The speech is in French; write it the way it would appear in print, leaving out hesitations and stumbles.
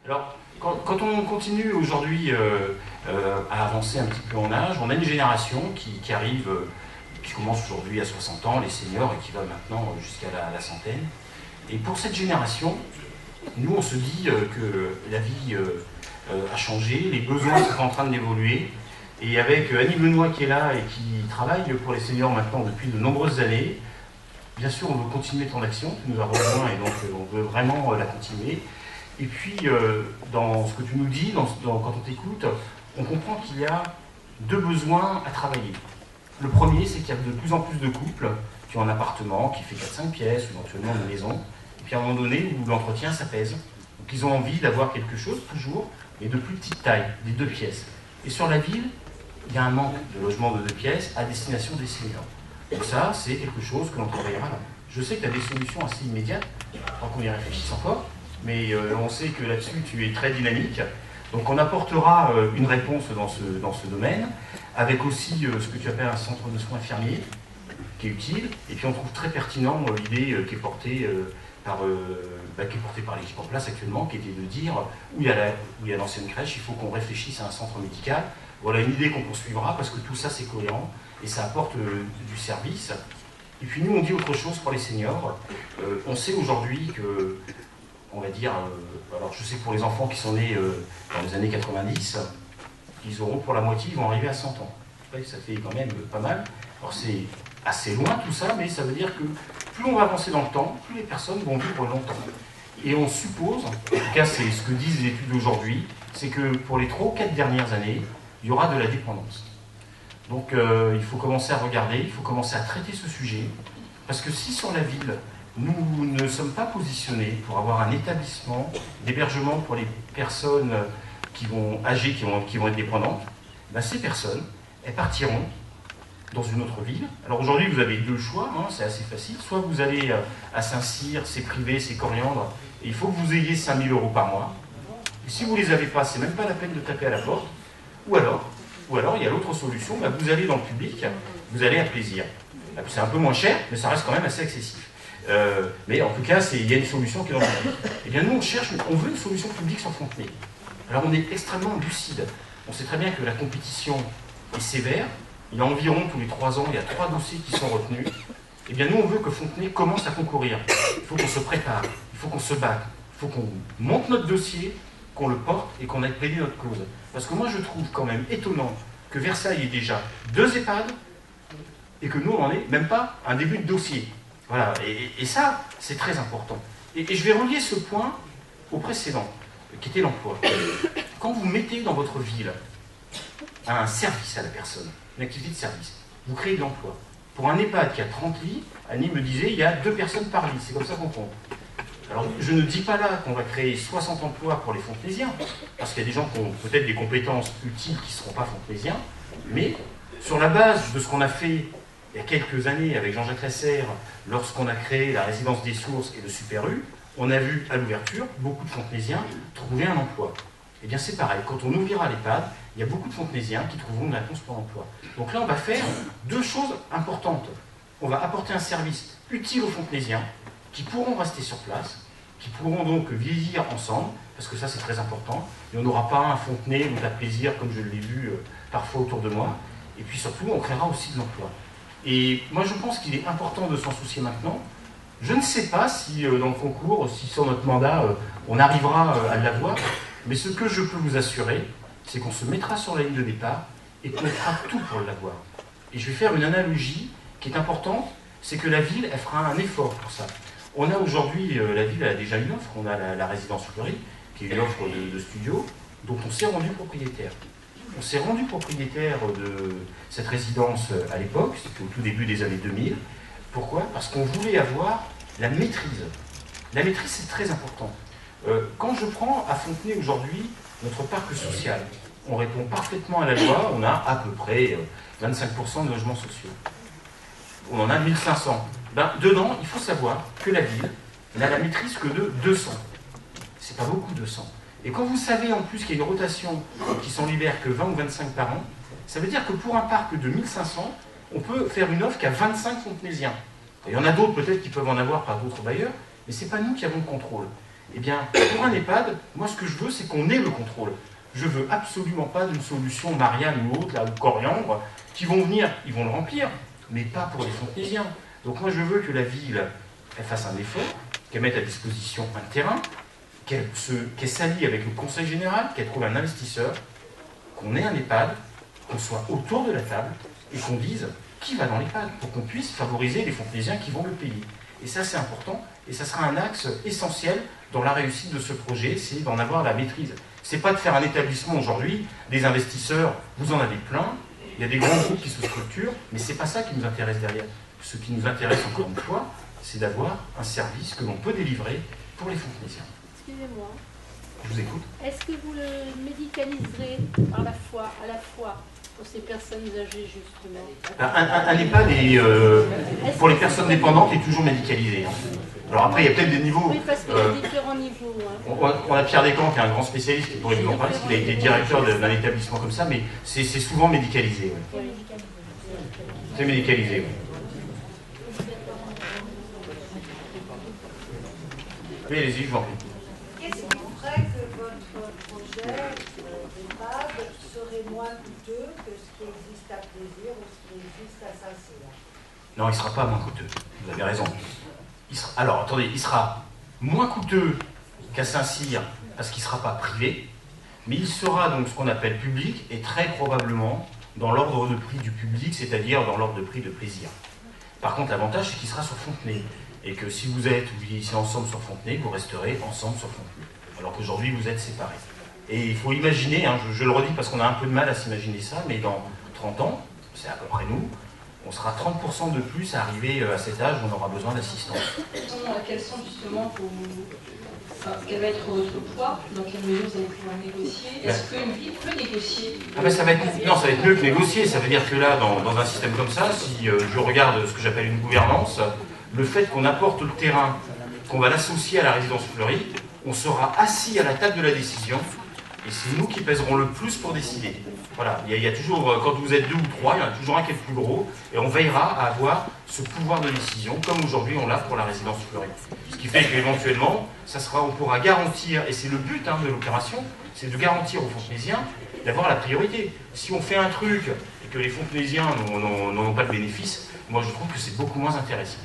Alors, quand on continue aujourd'hui à avancer un petit peu en âge, on a une génération qui arrive, qui commence aujourd'hui à 60 ans, les seniors, et qui va maintenant jusqu'à la centaine. Et pour cette génération, nous, on se dit que la vie a changé, les besoins sont en train d'évoluer. Et avec Annie Benoît qui est là et qui travaille pour les seniors maintenant depuis de nombreuses années, bien sûr, on veut continuer ton action, tu nous as rejoint et donc on veut vraiment la continuer. Et puis, dans ce que tu nous dis, quand on t'écoute, on comprend qu'il y a deux besoins à travailler. Le premier, c'est qu'il y a de plus en plus de couples qui ont un appartement qui fait 4-5 pièces, ou éventuellement une maison, et puis à un moment donné où l'entretien, ça pèse. Donc ils ont envie d'avoir quelque chose, toujours, mais de plus petite taille, des 2 pièces. Et sur la ville, il y a un manque de logements de 2 pièces à destination des seniors. Donc ça, c'est quelque chose que l'on travaillera là. Je sais que tu as des solutions assez immédiates, tant qu'on y réfléchisse encore, mais on sait que là-dessus, tu es très dynamique. Donc on apportera une réponse dans ce domaine, avec aussi ce que tu appelles un centre de soins infirmiers, qui est utile, et puis on trouve très pertinent l'idée qui est portée par l'équipe en place actuellement, qui était de dire où il y a l'ancienne crèche, il faut qu'on réfléchisse à un centre médical. Voilà une idée qu'on poursuivra, parce que tout ça c'est cohérent, et ça apporte du service. Et puis nous on dit autre chose pour les seniors. On sait aujourd'hui que, on va dire, alors je sais que pour les enfants qui sont nés dans les années 90, ils auront pour la moitié, ils vont arriver à 100 ans. Ouais, ça fait quand même pas mal. Alors c'est assez loin tout ça, mais ça veut dire que plus on va avancer dans le temps, plus les personnes vont vivre longtemps. Et on suppose, en tout cas c'est ce que disent les études aujourd'hui, c'est que pour les 3 ou 4 dernières années, il y aura de la dépendance. Donc il faut commencer à regarder, il faut commencer à traiter ce sujet, parce que si sur la ville, nous ne sommes pas positionnés pour avoir un établissement d'hébergement pour les personnes âgées, qui vont être dépendantes, ben ces personnes, elles partiront dans une autre ville. Alors aujourd'hui, vous avez 2 choix, hein, c'est assez facile. Soit vous allez à Saint-Cyr, c'est privé, c'est Coriandre, et il faut que vous ayez 5 000 € par mois. Et si vous ne les avez pas, c'est même pas la peine de taper à la porte. Ou alors il y a l'autre solution, ben vous allez dans le public, vous allez à Plaisir. C'est un peu moins cher, mais ça reste quand même assez excessif. Mais en tout cas, il y a une solution qui est dans le public. Eh bien nous, on veut une solution publique sur Fontenay. Alors on est extrêmement lucide. On sait très bien que la compétition est sévère. Il y a environ tous les 3 ans, il y a 3 dossiers qui sont retenus. Eh bien nous, on veut que Fontenay commence à concourir. Il faut qu'on se prépare, il faut qu'on se batte, il faut qu'on monte notre dossier, qu'on le porte et qu'on aille plaider notre cause. Parce que moi, je trouve quand même étonnant que Versailles ait déjà 2 EHPAD et que nous, on n'en ait même pas un début de dossier. Voilà, et ça, c'est très important. Et je vais relier ce point au précédent, qui était l'emploi. Quand vous mettez dans votre ville un service à la personne, une activité de service, vous créez de l'emploi. Pour un EHPAD qui a 30 lits, Annie me disait, il y a 2 personnes par lit, c'est comme ça qu'on compte. Alors, je ne dis pas là qu'on va créer 60 emplois pour les Fontenaisiens, parce qu'il y a des gens qui ont peut-être des compétences utiles qui ne seront pas Fontenaisiens, mais sur la base de ce qu'on a fait il y a quelques années avec Jean-Jacques Resser, lorsqu'on a créé la résidence des sources et le Super U, on a vu à l'ouverture beaucoup de Fontenaisiens trouver un emploi. Eh bien c'est pareil, quand on ouvrira l'EHPAD, il y a beaucoup de Fontenaisiens qui trouveront une réponse pour l'emploi. Donc là on va faire 2 choses importantes. On va apporter un service utile aux Fontenaisiens, qui pourront rester sur place, qui pourront donc vieillir ensemble, parce que ça c'est très important, et on n'aura pas un Fontenay ou un Plaisir comme je l'ai vu parfois autour de moi, et puis surtout on créera aussi de l'emploi. Et moi je pense qu'il est important de s'en soucier maintenant. Je ne sais pas si dans le concours, si sur notre mandat, on arrivera à l'avoir, mais ce que je peux vous assurer, c'est qu'on se mettra sur la ligne de départ et qu'on fera tout pour l'avoir. Et je vais faire une analogie qui est importante, c'est que la ville, elle fera un effort pour ça. On a aujourd'hui, la ville a déjà une offre, on a la résidence fleurie, qui est une offre de studio, dont on s'est rendu propriétaire. On s'est rendu propriétaire de cette résidence à l'époque, c'était au tout début des années 2000. Pourquoi? Parce qu'on voulait avoir la maîtrise. La maîtrise, c'est très important. Quand je prends à Fontenay aujourd'hui notre parc social, on répond parfaitement à la loi, on a à peu près 25% de logements sociaux. On en a 1500. Ben, dedans, il faut savoir que la ville n'a la maîtrise que de 200. C'est pas beaucoup, 200. Et quand vous savez en plus qu'il y a une rotation qui s'en libère que 20 ou 25 par an, ça veut dire que pour un parc de 1500, on peut faire une offre qu'à 25 Fontenaisiens. Il y en a d'autres peut-être qui peuvent en avoir par d'autres bailleurs, mais ce n'est pas nous qui avons le contrôle. Eh bien, pour un EHPAD, moi ce que je veux, c'est qu'on ait le contrôle. Je veux absolument pas d'une solution Marianne ou autre, là, ou Coriandre, qui vont venir, ils vont le remplir, mais pas pour les Fontenaisiens. Donc moi je veux que la ville, elle fasse un effort, qu'elle mette à disposition un terrain, qu'elle s'allie avec le conseil général, qu'elle trouve un investisseur, qu'on ait un EHPAD, qu'on soit autour de la table, et qu'on dise qui va dans l'EHPAD, pour qu'on puisse favoriser les Fontenaisiens qui vont le payer. Et ça c'est important, et ça sera un axe essentiel dans la réussite de ce projet, c'est d'en avoir la maîtrise. C'est pas de faire un établissement aujourd'hui, des investisseurs, vous en avez plein, il y a des grands groupes qui se structurent, mais c'est pas ça qui nous intéresse derrière. Ce qui nous intéresse encore une fois, c'est d'avoir un service que l'on peut délivrer pour les Fontenaisiens. Excusez-moi. Je vous écoute. Est-ce que vous le médicaliserez à la fois pour ces personnes âgées, justement? Un EHPAD pour les personnes dépendantes est toujours médicalisé. Alors après, il y a peut-être des niveaux. Oui, parce qu'il y a différents niveaux. Hein. On a Pierre Descamps, qui est un grand spécialiste, qui pourrait vous en parler, parce qu'il a été directeur d'un établissement comme ça, mais c'est souvent médicalisé. Ouais. Oui. C'est médicalisé. Ouais. Oui, allez-y, je vous en prie. Qu'est-ce qui ferait que votre projet d'EHPAD serait moins coûteux que ce qui existe à Plaisir ou ce qui existe à Saint-Cyr? Non, il ne sera pas moins coûteux. Vous avez raison. Alors, attendez, il sera moins coûteux qu'à Saint-Cyr parce qu'il ne sera pas privé, mais il sera donc ce qu'on appelle public et très probablement dans l'ordre de prix du public, c'est-à-dire dans l'ordre de prix de Plaisir. Par contre, l'avantage, c'est qu'il sera sur Fontenay. Et que si vous êtes ici ensemble sur Fontenay, vous resterez ensemble sur Fontenay. Alors qu'aujourd'hui, vous êtes séparés. Et il faut imaginer, hein, je le redis parce qu'on a un peu de mal à s'imaginer ça, mais dans 30 ans, c'est à peu près nous, on sera 30% de plus à arriver à cet âge où on aura besoin d'assistance. Quels sont justement quel va être votre poids? Dans quelle mesure vous allez pouvoir négocier? Est-ce qu'une ville peut négocier? Ça va être mieux que négocier. Ça veut dire que là, dans un système comme ça, si je regarde ce que j'appelle une gouvernance, le fait qu'on apporte le terrain, qu'on va l'associer à la résidence fleurie, on sera assis à la table de la décision et c'est nous qui pèserons le plus pour décider. Voilà, il y a toujours, quand vous êtes 2 ou 3, il y en a toujours un qui est le plus gros et on veillera à avoir ce pouvoir de décision comme aujourd'hui on l'a pour la résidence fleurie. Ce qui fait qu'éventuellement, on pourra garantir, et c'est le but de l'opération, c'est de garantir aux Fontenaisiens d'avoir la priorité. Si on fait un truc et que les Fontenaisiens n'en ont pas le bénéfice, moi je trouve que c'est beaucoup moins intéressant.